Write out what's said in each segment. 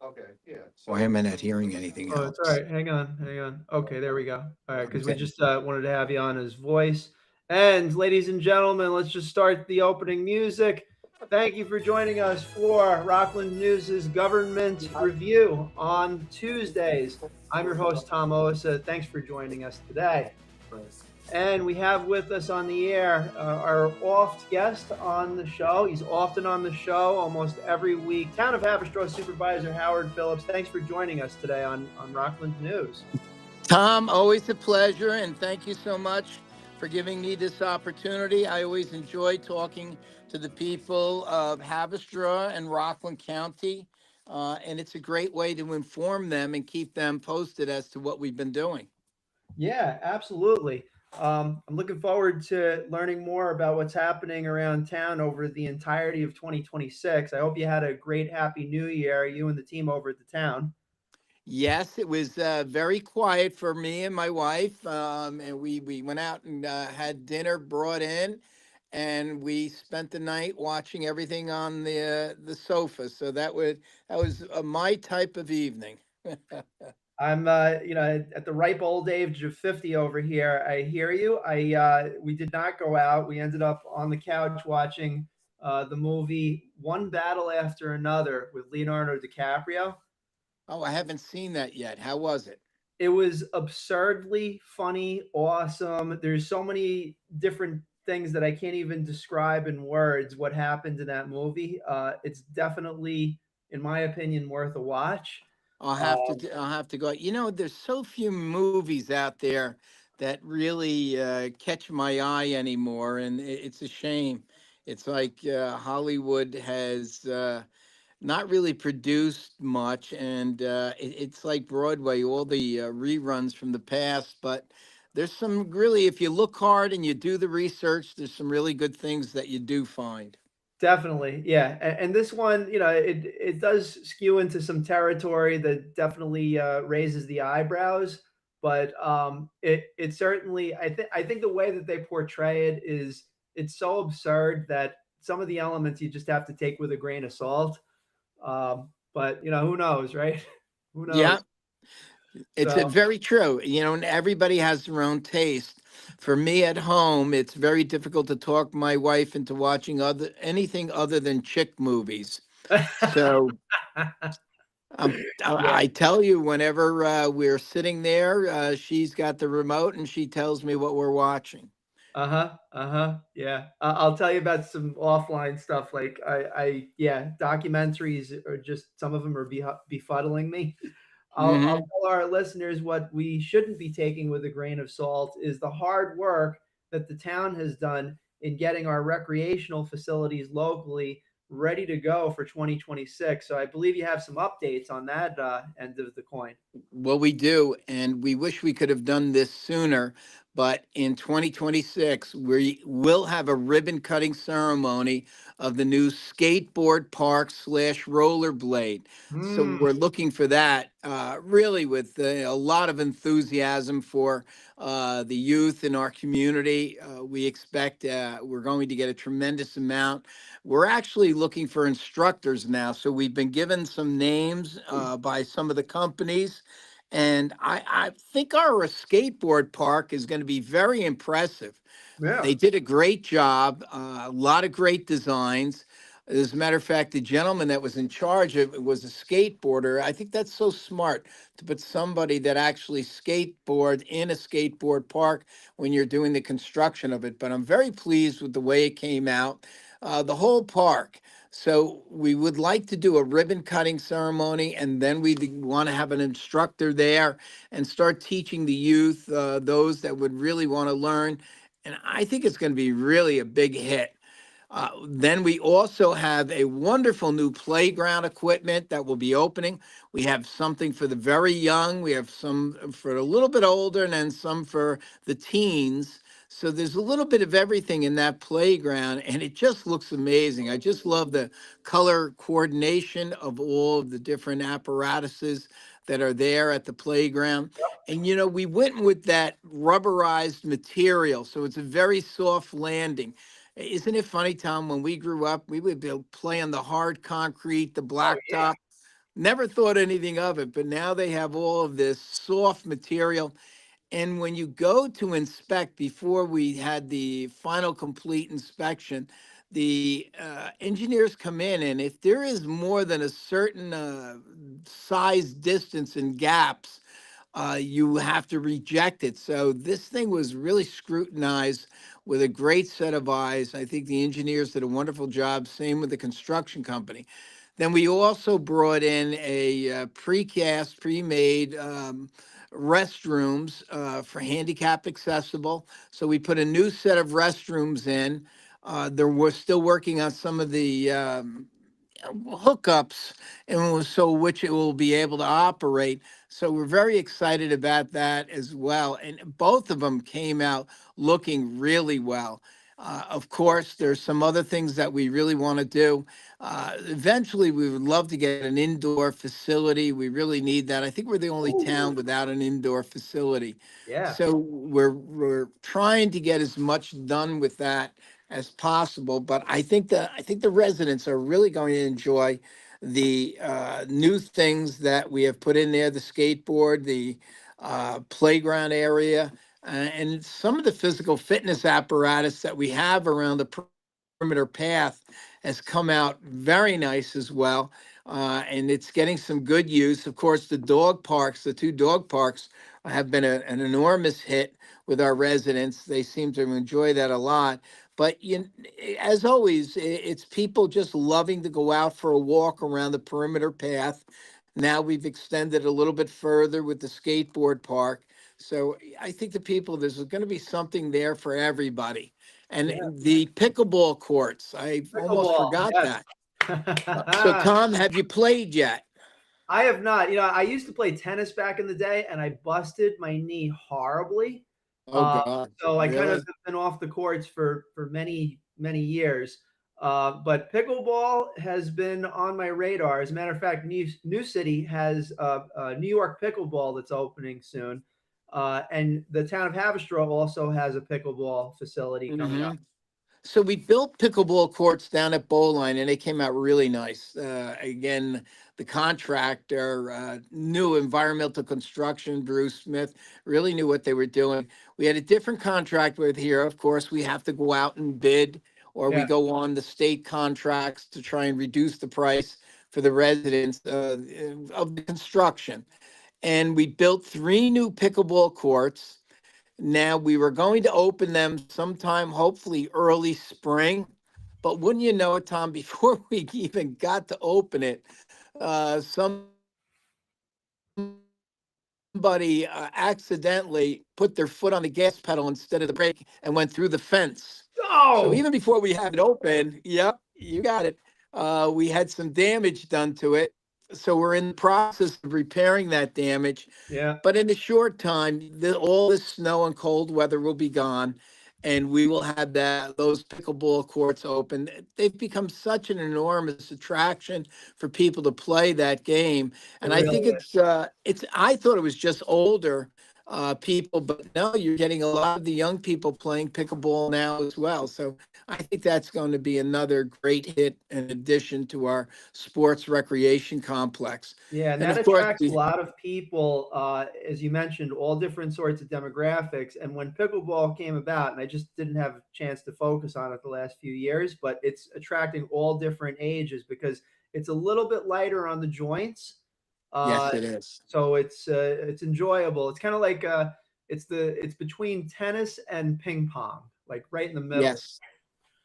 Okay, yeah. Why am So I not hearing anything Oh, it's all else? right. Hang on, hang on. Okay, there we go. All right, because we Okay. just wanted to have you on his voice. And ladies and gentlemen, let's just start the opening music. Thank you for joining us for Rockland News's Government Review on Tuesdays. I'm your host, Tom Osa. Thanks for joining us today. And we have with us on the air our oft guest on the show. He's often on the show, almost every week. Town of Haverstraw Supervisor Howard Phillips. Thanks for joining us today on Rockland News. Tom, always a pleasure, and thank you so much for giving me this opportunity. I always enjoy talking to the people of Haverstraw and Rockland County, and it's a great way to inform them and keep them posted as to what we've been doing. Yeah, absolutely. I'm looking forward to learning more about what's happening around town over the entirety of 2026. I hope you had a great, happy new year, you and the team over at the town. Yes, it was very quiet for me and my wife, and we went out and had dinner brought in, and we spent the night watching everything on the sofa. So that was my type of evening. I'm, at the ripe old age of 50 over here. I hear you. We did not go out. We ended up on the couch watching the movie One Battle After Another with Leonardo DiCaprio. Oh, I haven't seen that yet. How was it? It was absurdly funny, awesome. There's so many different things that I can't even describe in words what happened in that movie. It's definitely, in my opinion, worth a watch. Uh, I'll have to go. You know, there's so few movies out there that really catch my eye anymore, and it's a shame. It's like Hollywood has not really produced much, and it's like Broadway, all the reruns from the past. But there's some really, if you look hard and you do the research, there's some really good things that you do find. Definitely, yeah. And this one, it does skew into some territory that definitely raises the eyebrows, but it certainly, I think the way that they portray it is it's so absurd that some of the elements you just have to take with a grain of salt. But who knows, right? Who knows? Yeah, it's So very true. You know, and everybody has their own taste. For me at home, it's very difficult to talk my wife into watching anything other than chick movies. So yeah. I tell you, whenever we're sitting there, she's got the remote and she tells me what we're watching. Uh-huh. Uh-huh. Yeah. I'll tell you about some offline stuff. Like yeah, documentaries are just some of them are befuddling me. I'll Hmm. tell our listeners what we shouldn't be taking with a grain of salt is the hard work that the town has done in getting our recreational facilities locally ready to go for 2026. So I believe you have some updates on that end of the coin. Well, we do, and we wish we could have done this sooner. But in 2026, we will have a ribbon cutting ceremony of the new skateboard park slash rollerblade. So Hmm. we're looking for that really with a lot of enthusiasm for the youth in our community. We expect we're going to get a tremendous amount. We're actually looking for instructors now. So we've been given some names by some of the companies. And I think our skateboard park is going to be very impressive. Yeah. They did a great job, a lot of great designs. As a matter of fact, the gentleman that was in charge of it was a skateboarder. I think that's so smart to put somebody that actually skateboard in a skateboard park when you're doing the construction of it. But I'm very pleased with the way it came out, the whole park. So we would like to do a ribbon cutting ceremony, and then we want to have an instructor there and start teaching the youth, those that would really want to learn. And I think it's going to be really a big hit. Then we also have a wonderful new playground equipment that will be opening. We have something for the very young, we have some for a little bit older, and then some for the teens. So there's a little bit of everything in that playground, and it just looks amazing. I just love the color coordination of all of the different apparatuses that are there at the playground. And you know, we went with that rubberized material, so it's a very soft landing. Isn't it funny, Tom? When we grew up, we would play on the hard concrete, the Oh yeah. blacktop. Never thought anything of it, but now they have all of this soft material. And when you go to inspect, before we had the final complete inspection, the engineers come in, and if there is more than a certain size distance and gaps, you have to reject it. So this thing was really scrutinized with a great set of eyes. I think the engineers did a wonderful job. Same with the construction company. Then we also brought in a precast, pre-made restrooms for handicap accessible. So we put a new set of restrooms in. There we're still working on some of the hookups, and so which it will be able to operate. So we're very excited about that as well. And both of them came out looking really well. Of course, there's some other things that we really want to do. Eventually, we would love to get an indoor facility. We really need that. I think we're the only Ooh, town without an indoor facility. yeah. So we're trying to get as much done with that as possible. But I think the residents are really going to enjoy the new things that we have put in there: the skateboard, the playground area, and some of the physical fitness apparatus that we have around the perimeter path has come out very nice as well. And it's getting some good use. Of course, the dog parks, the two dog parks, have been an enormous hit with our residents. They seem to enjoy that a lot. But as always, it's people just loving to go out for a walk around the perimeter path. Now we've extended a little bit further with the skateboard park. So I think the people, there's going to be something there for everybody. And Yeah. the pickleball courts, I almost Pickleball. forgot Yes. that. So Tom, have you played yet? I have not. I used to play tennis back in the day, and I busted my knee horribly. Oh Uh, God, so I kind of really? have been off the courts for many years. But pickleball has been on my radar. As a matter of fact, New City has a New York pickleball that's opening soon, and the town of Haverstraw also has a pickleball facility coming up. Hmm. So we built pickleball courts down at Bowline, and they came out really nice. Again, the contractor knew environmental construction. Bruce Smith really knew what they were doing. We had a different contract with here. Of course, we have to go out and bid, or we Yeah, go on the state contracts to try and reduce the price for the residents of the construction. And we built three new pickleball courts. Now, we were going to open them sometime, hopefully early spring. But wouldn't you know it, Tom, before we even got to open it, somebody accidentally put their foot on the gas pedal instead of the brake and went through the fence. So even oh, before we had it open, yep, you got it. We had some damage done to it. So we're in the process of repairing that damage. yeah, But in a short time, all this snow and cold weather will be gone, and we will have those pickleball courts open. They've become such an enormous attraction for people to play that game, it and I really think it's. I thought it was just older people, but no, you're getting a lot of the young people playing pickleball now as well. So I think that's going to be another great hit and addition to our sports recreation complex. Yeah, and And that of course, attracts a lot of people, as you mentioned, all different sorts of demographics. And when pickleball came about, and I just didn't have a chance to focus on it the last few years, but it's attracting all different ages because it's a little bit lighter on the joints, uh, yes, it is. so it's enjoyable. It's kind of like it's between tennis and ping pong, like right in the middle, Yes.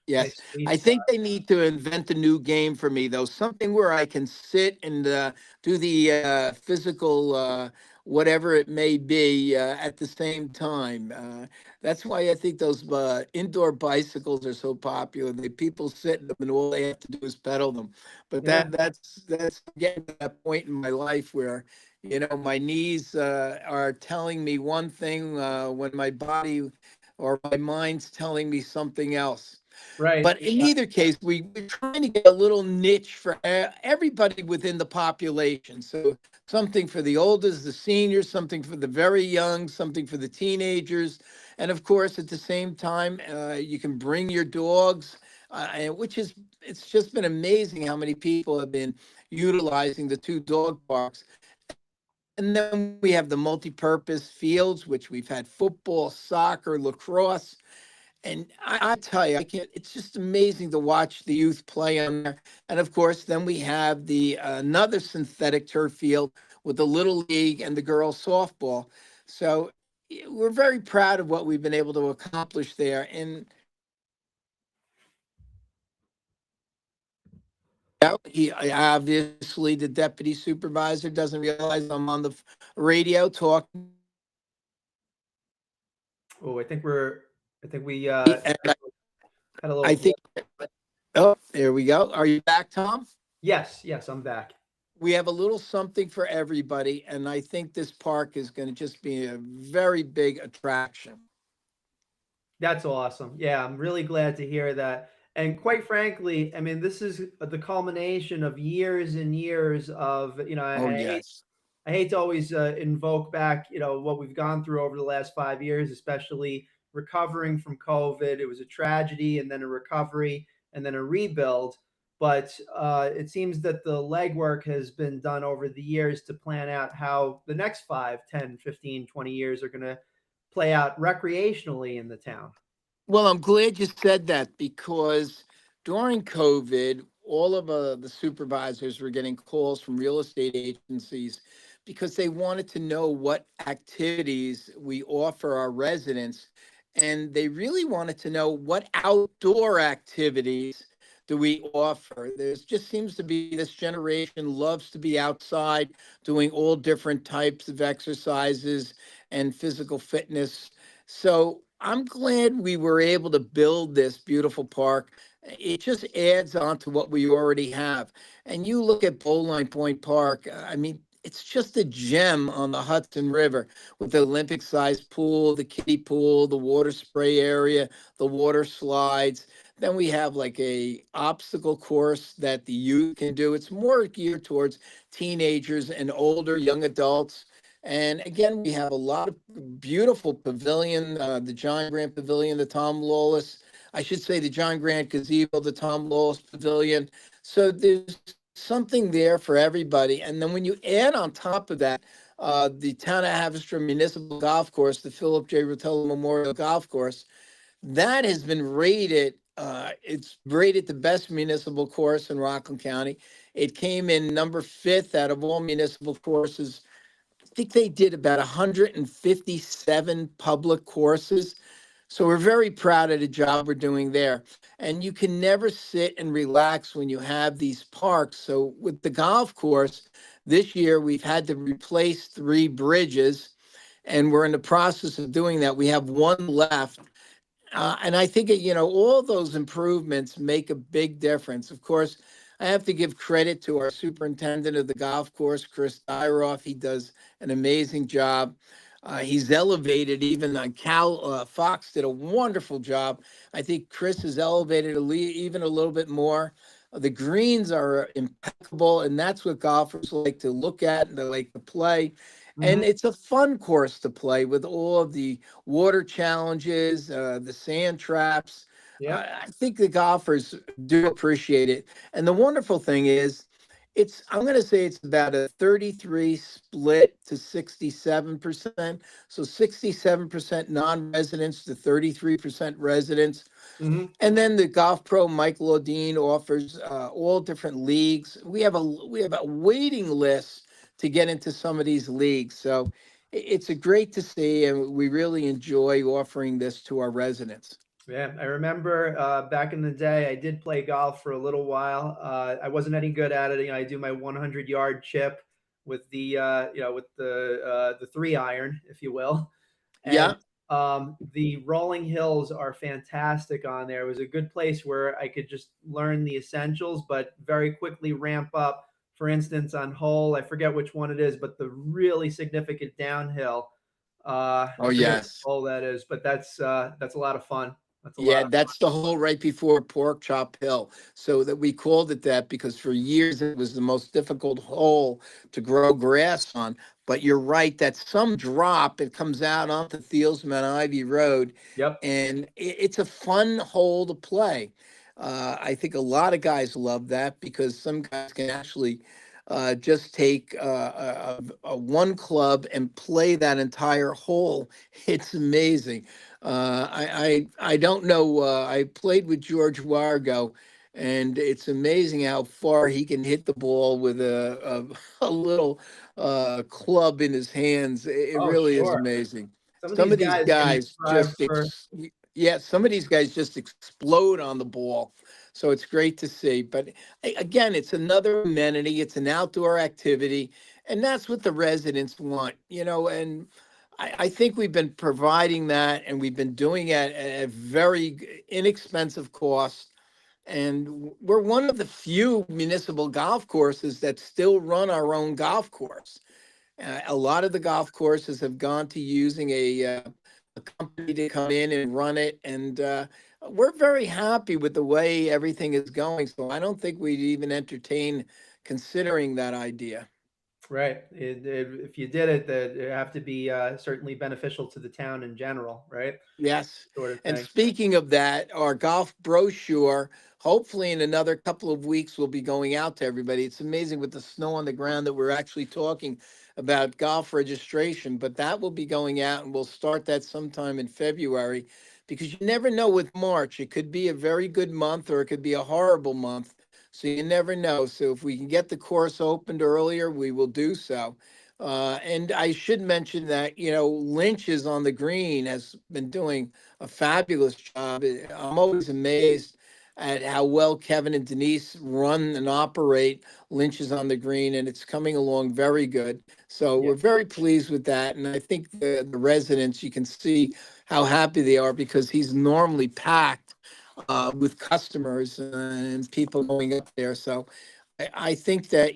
Yes, nice sweet I spot. think they need to invent a new game for me, though, something where I can sit and do the physical, whatever it may be, at the same time. That's why I think those indoor bicycles are so popular. People sit in them, and all they have to do is pedal them. But Yeah, that's getting to that point in my life where, my knees are telling me one thing when my body or my mind's telling me something else. right. But in either case, we're trying to get a little niche for everybody within the population. So something for the oldest, the seniors, something for the very young, something for the teenagers. And of course, at the same time, you can bring your dogs, which is, it's just been amazing how many people have been utilizing the two dog parks. And then we have the multi-purpose fields, which we've had football, soccer, lacrosse. And I tell you, I can't, it's just amazing to watch the youth play on there. And of course, then we have the another synthetic turf field with the Little League and the girls softball. So we're very proud of what we've been able to accomplish there. And obviously, the deputy supervisor doesn't realize I'm on the radio talking. Oh, I think we And had a I little think, glitch. oh, there we go. Are you back, Tom? Yes, yes, I'm back. We have a little something for everybody, and I think this park is going to just be a very big attraction. That's awesome. Yeah, I'm really glad to hear that. And quite frankly, I mean, this is the culmination of years and years of, Oh, yes. I hate to always invoke back, what we've gone through over the last 5 years, especially recovering from COVID. It was a tragedy and then a recovery and then a rebuild. But it seems that the legwork has been done over the years to plan out how the next 5, 10, 15, 20 years are going to play out recreationally in the town. Well, I'm glad you said that because during COVID, all of the supervisors were getting calls from real estate agencies because they wanted to know what activities we offer our residents. And they really wanted to know what outdoor activities do we offer. There's just seems to be this generation loves to be outside doing all different types of exercises and physical fitness. So I'm glad we were able to build this beautiful park. It just adds on to what we already have. And you look at Bowline Point Park, I mean, it's just a gem on the Hudson River with the Olympic sized pool, the kiddie pool, the water spray area, the water slides. Then we have like a obstacle course that the youth can do. It's more geared towards teenagers and older young adults. And again, we have a lot of beautiful pavilion, the John Grant Pavilion, the Tom Lawless, I should say the John Grant Gazebo, the Tom Lawless Pavilion. So there's something there for everybody. And then when you add on top of that, the Town of Haverstraw Municipal Golf Course, the Philip J. Rotella Memorial Golf Course, that has been rated. It's rated the best municipal course in Rockland County. It came in number fifth out of all municipal courses. I think they did about 157 public courses. So we're very proud of the job we're doing there. And you can never sit and relax when you have these parks. So with the golf course, this year we've had to replace 3 bridges, and we're in the process of doing that. We have one left. And I think, all those improvements make a big difference. Of course, I have to give credit to our superintendent of the golf course, Chris Dyroff. He does an amazing job. He's elevated even Cal Fox did a wonderful job. I think Chris has elevated even a little bit more. The greens are impeccable, and that's what golfers like to look at and they like to play. And Hmm. it's a fun course to play with all of the water challenges, the sand traps. Yep. I think the golfers do appreciate it. And the wonderful thing is, I'm going to say it's about a 33 split to 67%. So 67% non-residents to 33% residents. Hmm. And then the Golf Pro Michael Odine offers all different leagues. We have a waiting list to get into some of these leagues. So it's a great to see, and we really enjoy offering this to our residents. Yeah, I remember back in the day, I did play golf for a little while. I wasn't any good at it. I do my 100-yard chip with the 3 iron, if you will. And Yeah. the rolling hills are fantastic on there. It was a good place where I could just learn the essentials, but very quickly ramp up. For instance, on hole, I forget which one it is, but the really significant downhill. Oh, I forget which yes. hole that is, but that's a lot of fun. That's a lot Yeah, of that's the hole right before Pork Chop Hill. So that we called it that because for years it was the most difficult hole to grow grass on. But you're right, that some drop, it comes out onto Thielsman Ivy Road, Yep. and it's a fun hole to play. I think a lot of guys love that because some guys can actually just take a one club and play that entire hole. It's amazing. I don't know. I played with George Wargo, and it's amazing how far he can hit the ball with a little club in his hands. It Oh, really is sure. amazing. Some of Some these of these guys can guys strive for. yeah, some of these guys just explode on the ball. So it's great to see. But again, it's another amenity, it's an outdoor activity, and that's what the residents want, and I think we've been providing that and we've been doing it at a very inexpensive cost. And we're one of the few municipal golf courses that still run our own golf course. A lot of the golf courses have gone to using a company to come in and run it, and we're very happy with the way everything is going. So I don't think we'd even entertain considering that idea. Right. If you did it, that it have to be certainly beneficial to the town in general, right? Yes. Sort of And thing. speaking of that, our golf brochure, hopefully in another couple of weeks, will be going out to everybody. It's amazing with the snow on the ground that we're actually talking about golf registration, but that will be going out and we'll start that sometime in February because you never know with March. It could be a very good month or it could be a horrible month. So you never know. So if we can get the course opened earlier, we will do so. And I should mention that, Lynch is on the green, has been doing a fabulous job. I'm always amazed at how well Kevin and Denise run and operate Lynch is on the green, and it's coming along very good. So Yeah, we're very pleased with that. And I think the residents, you can see how happy they are because he's normally packed with customers and people going up there. So I think that,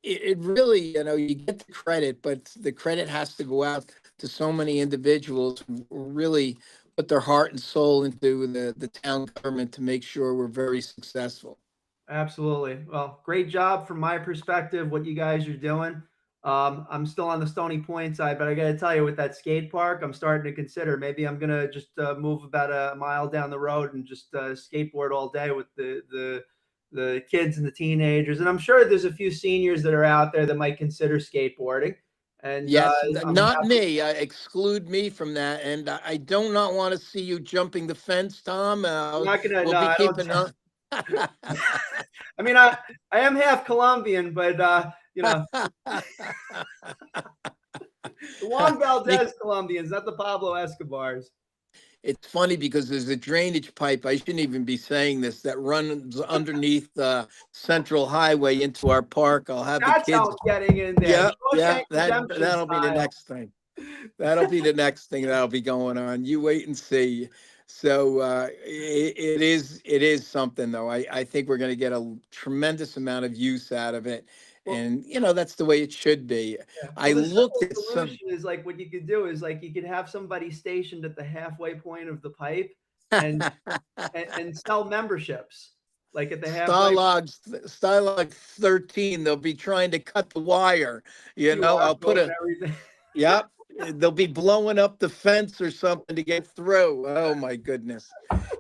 it really, you get the credit, but the credit has to go out to so many individuals who really put their heart and soul into the town government to make sure we're very successful. absolutely. Well, great job from my perspective, what you guys are doing. I'm still on the Stony Point side, but I got to tell you, with that skate park, I'm starting to consider maybe I'm gonna just move about a mile down the road and just skateboard all day with the kids and the teenagers. And I'm sure there's a few seniors that are out there that might consider skateboarding. And Yes, I'm not happy. me. Exclude me from that. And I do not want to see you jumping the fence, Tom. I'm not gonna. We'll No, be I don't. keeping on. I mean, I am half Colombian, but you know, the Juan You Valdez Colombians, not the Pablo Escobars. It's funny because there's a drainage pipe. I shouldn't even be saying this that runs underneath Central Highway into our park. I'll have the That's how kids. it's getting in there. Yeah, yeah. Shawshank That Redemption that'll be the style. next thing. That'll be the next thing that'll be going on. You wait and see. So it is something though. I think we're going to get a tremendous amount of use out of it, Well, and that's the way it should be. yeah. I Well, the looked simple at some. solution is like what you could do is like you could have somebody stationed at the halfway point of the pipe and and sell memberships, like at the halfway. Stylog 13, they'll be trying to cut the wire. QR I'll put code and a, everything. yep, they'll be blowing up the fence or something to get through. Oh my goodness.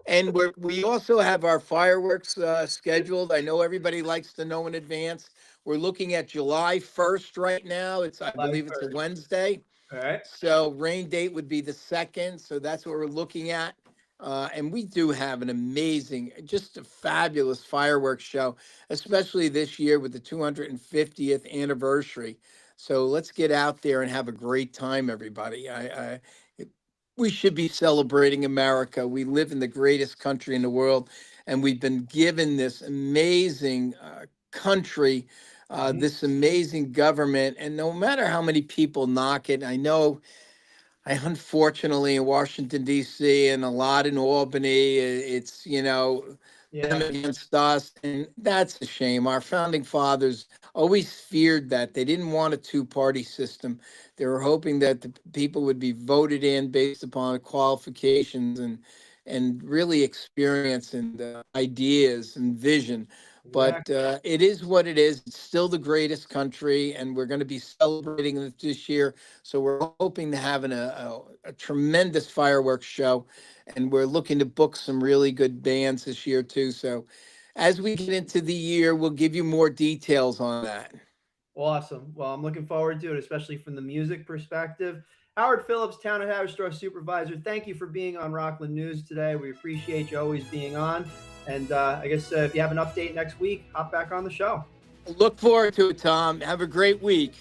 And we also have our fireworks scheduled. I know everybody likes to know in advance. We're looking at July 1st right now. I July believe it's a 1st. Wednesday. All right. So rain date would be the second. So that's what we're looking at. And we do have an amazing, just a fabulous fireworks show, especially this year with the 250th anniversary. So let's get out there and have a great time, everybody. We should be celebrating America. We live in the greatest country in the world, and we've been given this amazing country, Mhm. this amazing government. And no matter how many people knock it, I know unfortunately in Washington D.C. and a lot in Albany, it's them Yeah. against us, and that's a shame. Our founding fathers always feared that they didn't want a two-party system. They were hoping that the people would be voted in based upon qualifications and really experience and ideas and vision. But Exactly. it is what it is. It's still the greatest country, and we're going to be celebrating it this year. So we're hoping to have a tremendous fireworks show, and we're looking to book some really good bands this year too. So as we get into the year, we'll give you more details on that. Awesome. Well, I'm looking forward to it, especially from the music perspective. Howard Phillips, Town of Haverstraw Supervisor, thank you for being on Rockland News today. We appreciate you always being on. And I guess if you have an update next week, hop back on the show. Look forward to it, Tom. Have a great week.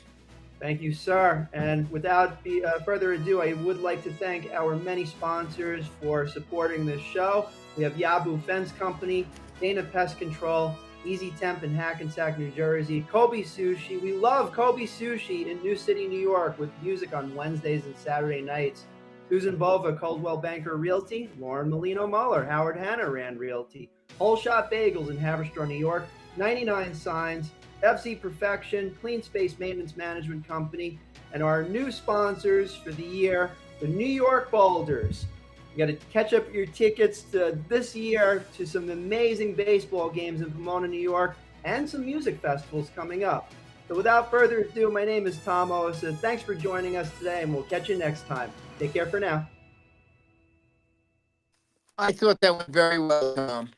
Thank you, sir. And without further ado, I would like to thank our many sponsors for supporting this show. We have Yabu Fence Company, Dana Pest Control, Easy Temp in Hackensack, New Jersey, Kobe Sushi. We love Kobe Sushi in New City, New York, with music on Wednesdays and Saturday nights. Susan Bova, Coldwell Banker Realty, Lauren Molino Muller, Howard Hanna Rand Realty, Whole Shot Bagels in Haverstraw, New York, 99 Signs, FC Perfection, Clean Space Maintenance Management Company, and our new sponsors for the year, the New York Boulders. You got to catch up your tickets to this year to some amazing baseball games in Pomona, New York, and some music festivals coming up. So without further ado, my name is Tom Osa. Thanks for joining us today, and we'll catch you next time. Take care for now. I thought that went very well, Tom.